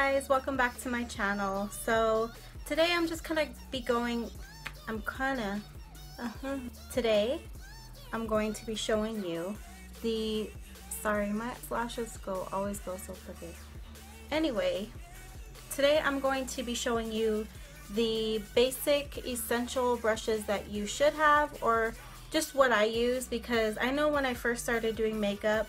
guys, welcome back to my channel. So today I'm just gonna be going, today I'm going to be showing you the, sorry my lashes always go so crooked. Anyway, today I'm going to be showing you the basic essential brushes that you should have, or just what I use, because I know when I first started doing makeup,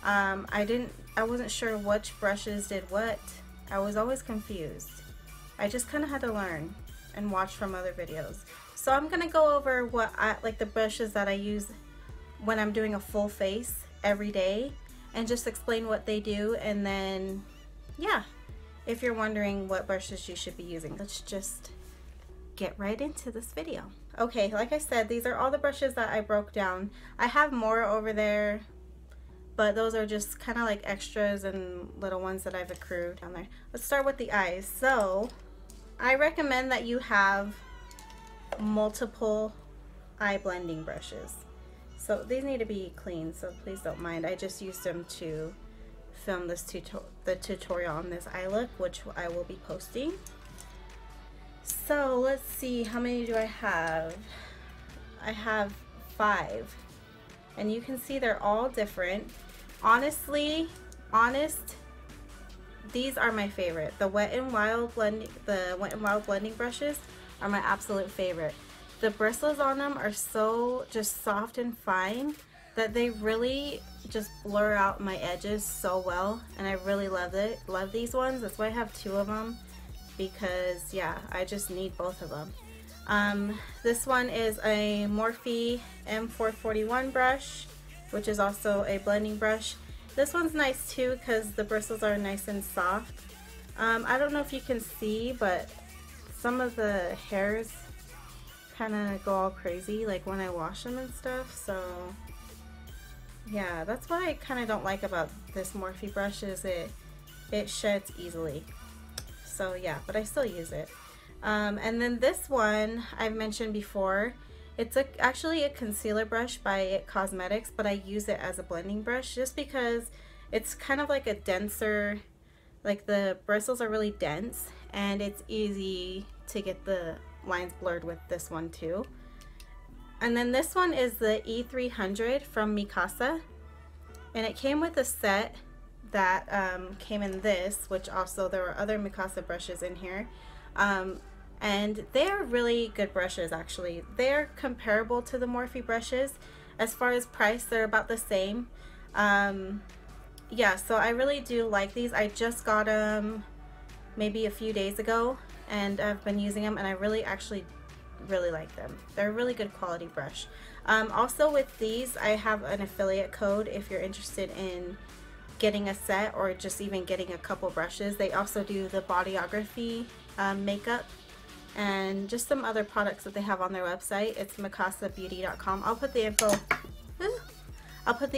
I wasn't sure which brushes did what. I was always confused. I just kind of had to learn and watch from other videos. So I'm gonna go over what I like, the brushes that I use when I'm doing a full face every day, and just explain what they do. And then yeah, if you're wondering what brushes you should be using, let's just get right into this video. Okay, like I said, these are all the brushes that I broke down. I have more over there, but those are just kind of like extras and little ones that I've accrued down there. Let's start with the eyes. So I recommend that you have multiple eye blending brushes. So these need to be clean, so please don't mind. I just used them to film this tutorial on this eye look, which I will be posting. So let's see, how many do I have? I have 5, and you can see they're all different. Honest, these are my favorite. The Wet n Wild blending brushes are my absolute favorite. The bristles on them are so just soft and fine that they really just blur out my edges so well, and I really love these ones. That's why I have 2 of them, because yeah, I just need both of them. This one is a Morphe M441 brush, which is also a blending brush. This one's nice too because the bristles are nice and soft. I don't know if you can see, but some of the hairs kind of go all crazy like when I wash them and stuff. So yeah, that's what I kind of don't like about this Morphe brush, is it sheds easily. So yeah, but I still use it. And then this one I've mentioned before. It's actually a concealer brush by It Cosmetics, but I use it as a blending brush just because it's kind of like a denser, like the bristles are really dense, and it's easy to get the lines blurred with this one too. And then this one is the E300 from Mikasa, and it came with a set that came in this, which also there were other Mikasa brushes in here. And they're really good brushes actually. They're comparable to the Morphe brushes. As far as price, they're about the same. Yeah, so I really do like these. I just got them maybe a few days ago, and I've been using them, and I really like them. They're a really good quality brush. Also with these, I have an affiliate code if you're interested in getting a set or just even getting a couple brushes. They also do the bodyography makeup and just some other products that they have on their website. It's mikasabeauty.com. I'll put the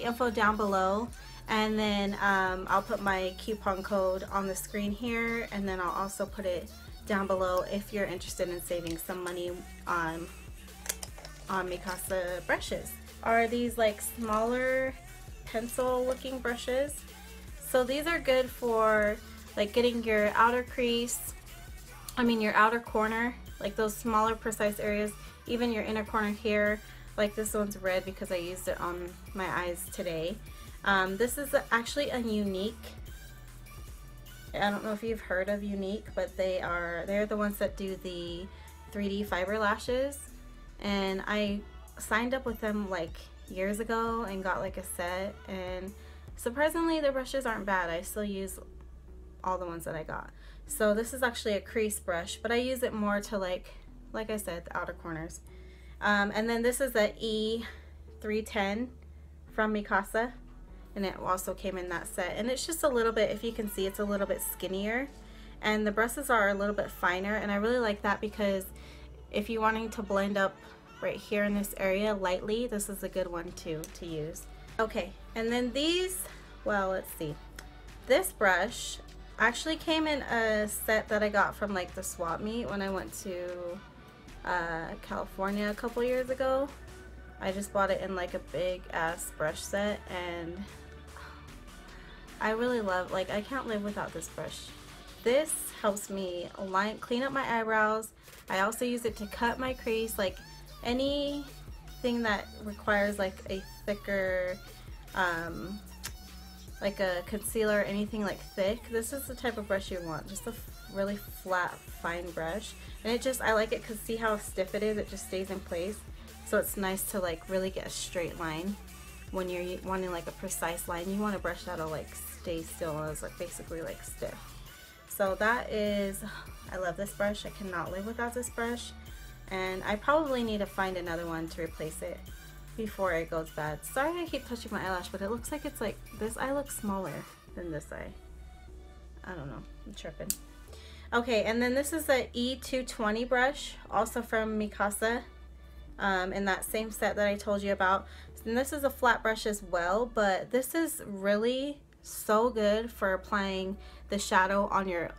info down below, and then I'll put my coupon code on the screen here, and then I'll also put it down below if you're interested in saving some money on Mikasa brushes. Are these like smaller pencil looking brushes? So these are good for like getting your outer crease, your outer corner, like those smaller precise areas, even your inner corner here. Like this one's red because I used it on my eyes today. This is actually a Unique. I don't know if you've heard of Unique, but they're the ones that do the 3D fiber lashes, and I signed up with them like years ago and got like a set, and surprisingly the brushes aren't bad. I still use all the ones that I got. So this is actually a crease brush, but I use it more to like I said, the outer corners. And then this is the E310 from Mikasa, and it also came in that set, and it's just a little bit, if you can see, it's a little bit skinnier, and the brushes are a little bit finer, and I really like that because if you're wanting to blend up right here in this area lightly, this is a good one to use. Okay, and then these, well, let's see, this brush actually came in a set that I got from like the swap meet when I went to California a couple years ago. I just bought it in like a big ass brush set, and I really love, like, I can't live without this brush. this helps me clean up my eyebrows. I also use it to cut my crease, like anything that requires like a thicker, like a concealer, anything like thick. This is the type of brush you want, just a really flat, fine brush. And it just, I like it because see how stiff it is? It just stays in place. So it's nice to like really get a straight line. When you're wanting like a precise line, you want a brush that'll like stay still and is like basically like stiff. So that is, I love this brush. I cannot live without this brush. And I probably need to find another one to replace it before it goes bad. Sorry I keep touching my eyelash, but it looks like it's like, this eye looks smaller than this eye. I don't know, I'm tripping. Okay, and then this is the E220 brush, also from Mikasa, in that same set that I told you about. And this is a flat brush as well, but this is really so good for applying the shadow on your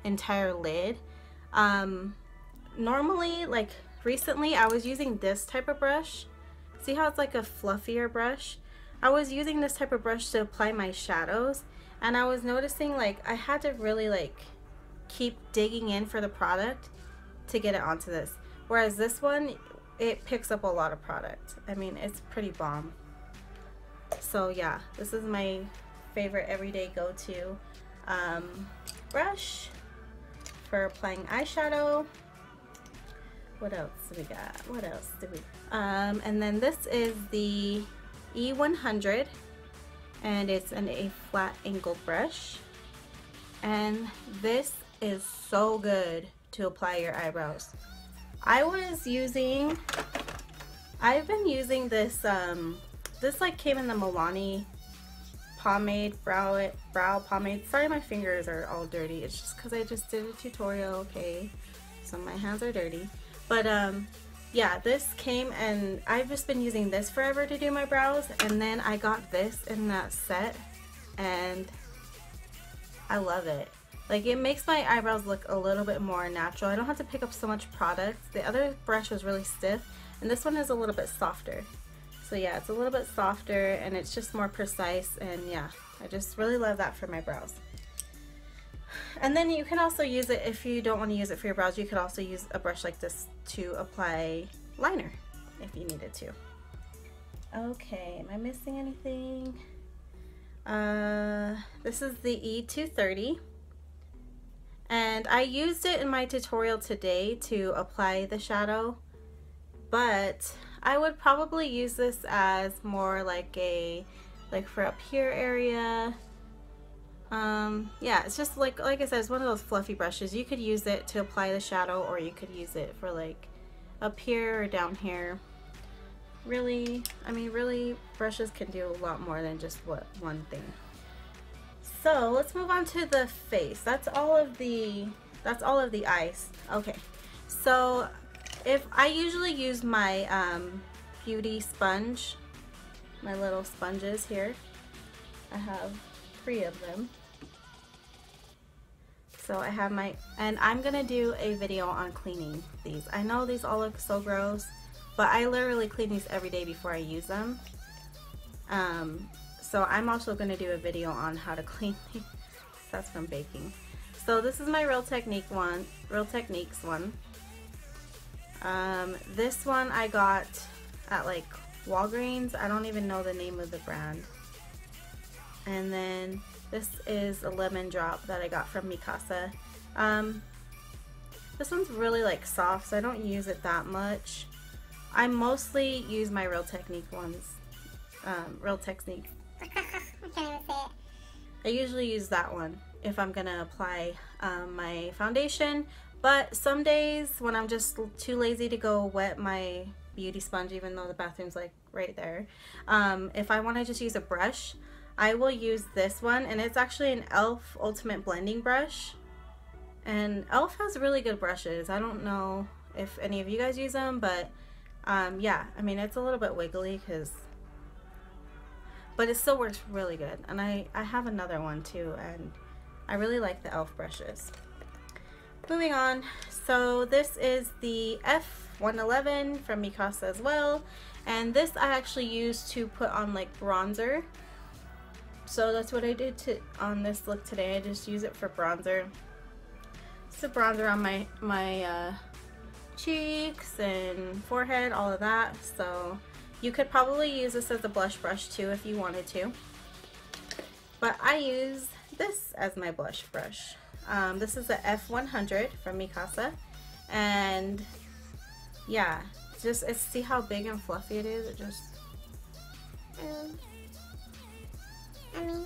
entire lid. Normally, like recently, I was using this type of brush. See how it's like a fluffier brush? I was using this type of brush to apply my shadows, and I was noticing like I had to really like keep digging in for the product to get it onto this. Whereas this one, it picks up a lot of product. I mean, it's pretty bomb. So yeah, this is my favorite everyday go-to brush for applying eyeshadow. What else do we got? What else do we? And then this is the E100, and it's a flat angled brush. And this is so good to apply your eyebrows. I've been using this, this like came in the Milani pomade, brow pomade. Sorry my fingers are all dirty. It's just because I just did a tutorial, okay? So my hands are dirty. But yeah, this came and I've just been using this forever to do my brows. And then I got this in that set and I love it. Like, it makes my eyebrows look a little bit more natural. I don't have to pick up so much product. The other brush was really stiff, and this one is a little bit softer. So yeah, it's a little bit softer, and it's just more precise, and yeah, I just really love that for my brows. And then you can also use it, if you don't want to use it for your brows, you could also use a brush like this to apply liner, if you needed to. Okay, am I missing anything? This is the E230. And I used it in my tutorial today to apply the shadow, but I would probably use this as more like for up here area. Yeah, it's just like I said, it's one of those fluffy brushes. You could use it to apply the shadow, or you could use it for like up here or down here. Really, I mean, really, brushes can do a lot more than just one thing. So let's move on to the face. That's all of the eyes. Okay, so if I usually use my beauty sponge, my little sponges here. I have 3 of them. So I have and I'm gonna do a video on cleaning these. I know these all look so gross, but I literally clean these every day before I use them. So I'm also going to do a video on how to clean these. That's from baking. So this is my Real Techniques one. This one I got at like Walgreens. I don't even know the name of the brand. And then this is a lemon drop that I got from Mikasa. This one's really like soft, so I don't use it that much. I mostly use my Real Techniques ones. Real Techniques. I can't even say it. I usually use that one if I'm gonna apply my foundation, but some days when I'm just too lazy to go wet my beauty sponge, even though the bathroom's like right there, if I want to just use a brush, I will use this one, and it's actually an e.l.f. Ultimate Blending Brush, and e.l.f. has really good brushes. I don't know if any of you guys use them, but yeah, I mean, it's a little bit wiggly but it still works really good. And I have another one too, and I really like the e.l.f. brushes. Moving on, so this is the F111 from Mikasa as well, and this I actually use to put on like bronzer. So that's what I did on this look today. I just use it for bronzer. to bronze around my cheeks and forehead, all of that. So you could probably use this as a blush brush too if you wanted to. But I use this as my blush brush. This is the F100 from Mikasa. And yeah, just see how big and fluffy it is. It just... I mean,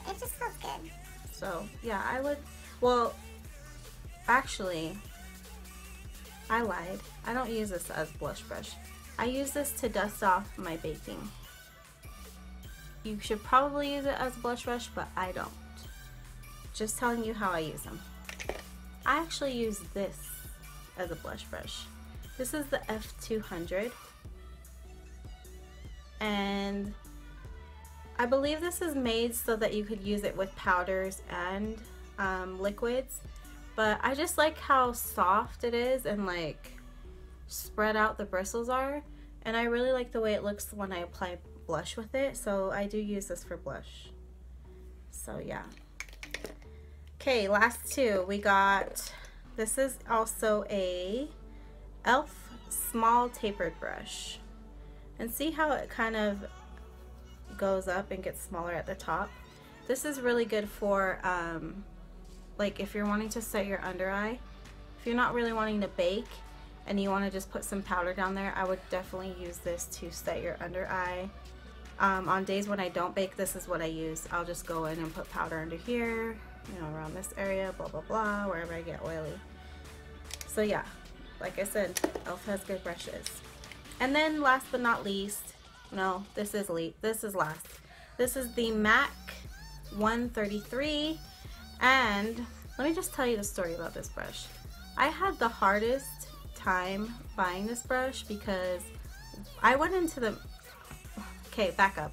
it just feels good. So yeah, I would, well, actually, I lied. I don't use this as blush brush. I use this to dust off my baking. You should probably use it as a blush brush, but I don't. Just telling you how I use them. I actually use this as a blush brush. This is the F200. And I believe this is made so that you could use it with powders and liquids, but I just like how soft it is and like spread out the bristles are, and I really like the way it looks when I apply blush with it, so I do use this for blush. So yeah. Okay, last two. We got, this is also a e.l.f. small tapered brush, and see how it kind of goes up and gets smaller at the top. This is really good for like if you're wanting to set your under eye. If you're not really wanting to bake and you want to just put some powder down there, I would definitely use this to set your under eye. On days when I don't bake, this is what I use. I'll just go in and put powder under here, you know, around this area, blah blah blah, wherever I get oily. So yeah, like I said, e.l.f. has good brushes. And then last but not least, no, this is last. This is the MAC 133, and let me just tell you the story about this brush. I had the hardest time buying this brush because I went into the... Okay, back up.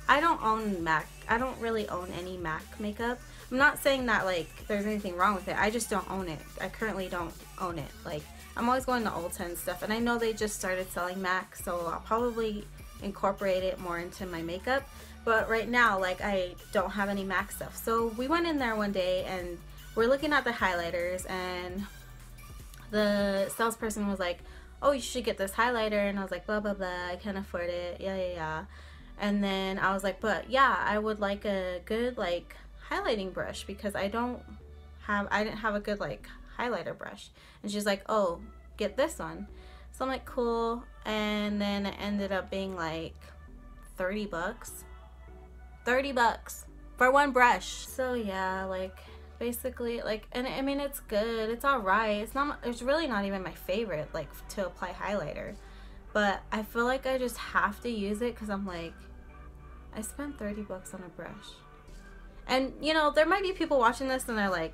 I don't own MAC. I don't really own any MAC makeup. I'm not saying that like there's anything wrong with it. I just don't own it. I currently don't own it. Like, I'm always going to Ulta and stuff, and I know they just started selling MAC, so I'll probably incorporate it more into my makeup. But right now, like, I don't have any MAC stuff. So we went in there one day and we're looking at the highlighters, and the salesperson was like, oh, you should get this highlighter, and I was like, blah blah blah, I can't afford it, yeah. And then I was like, but yeah, I would like a good like highlighting brush because I didn't have a good like highlighter brush. And she's like, oh, get this one. So I'm like, cool. And then it ended up being like 30 bucks. 30 bucks for one brush. So yeah, like basically, like, and I mean, it's good, it's all right. It's really not even my favorite like to apply highlighter, but I feel like I just have to use it because I'm like, I spent 30 bucks on a brush. And you know, there might be people watching this and they're like,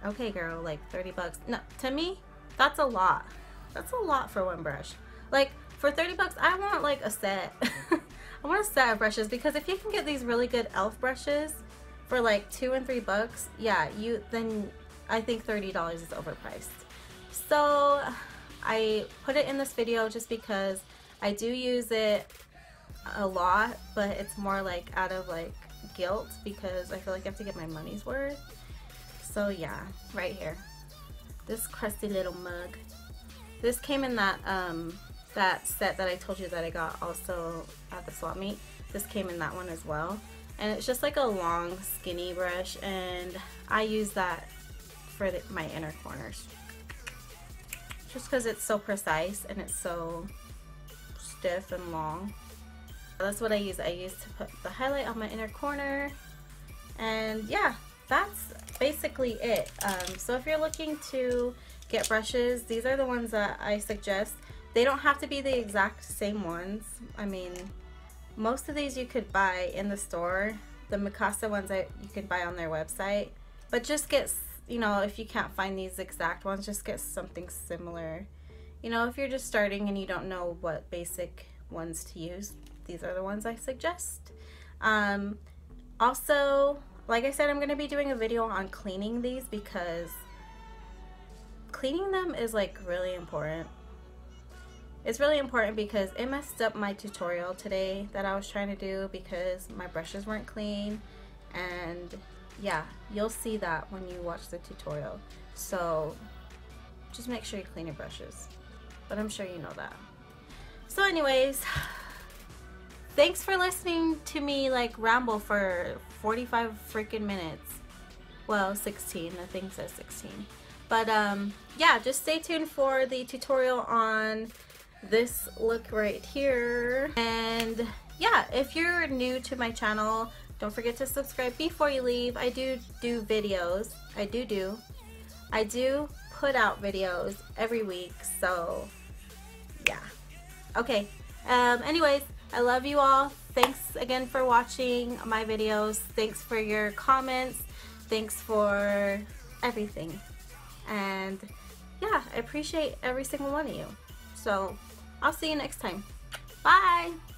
okay girl, like 30 bucks. No, to me, that's a lot. That's a lot for one brush. Like, for 30 bucks, I want like a set. I want a set of brushes, because if you can get these really good e.l.f. brushes for like $2 and $3, yeah, then I think $30 is overpriced. So I put it in this video just because I do use it a lot, but it's more like out of like guilt because I feel like I have to get my money's worth. So yeah, right here, this crusty little mug. This came in that that set that I told you that I got also at the swap meet. This came in that one as well, and it's just like a long skinny brush, and I use that for my inner corners just because it's so precise and it's so stiff and long. That's what I use. I use to put the highlight on my inner corner, and yeah, that's basically it. So if you're looking to get brushes, these are the ones that I suggest. They don't have to be the exact same ones. I mean, most of these you could buy in the store. The Mikasa ones you could buy on their website. But just get, you know, if you can't find these exact ones, just get something similar. You know, if you're just starting and you don't know what basic ones to use, these are the ones I suggest. Also, like I said, I'm going to be doing a video on cleaning these because cleaning them is like really important. It's really important because it messed up my tutorial today that I was trying to do because my brushes weren't clean, and yeah, you'll see that when you watch the tutorial. So just make sure you clean your brushes, but I'm sure you know that. So anyways, thanks for listening to me like ramble for 45 freaking minutes. Well, 16, the thing says 16. But yeah, just stay tuned for the tutorial on this look right here. And yeah, if you're new to my channel, don't forget to subscribe before you leave. I do videos. I do put out videos every week, so yeah. Okay, anyways, I love you all. Thanks again for watching my videos. Thanks for your comments. Thanks for everything. And yeah, I appreciate every single one of you. So I'll see you next time. Bye!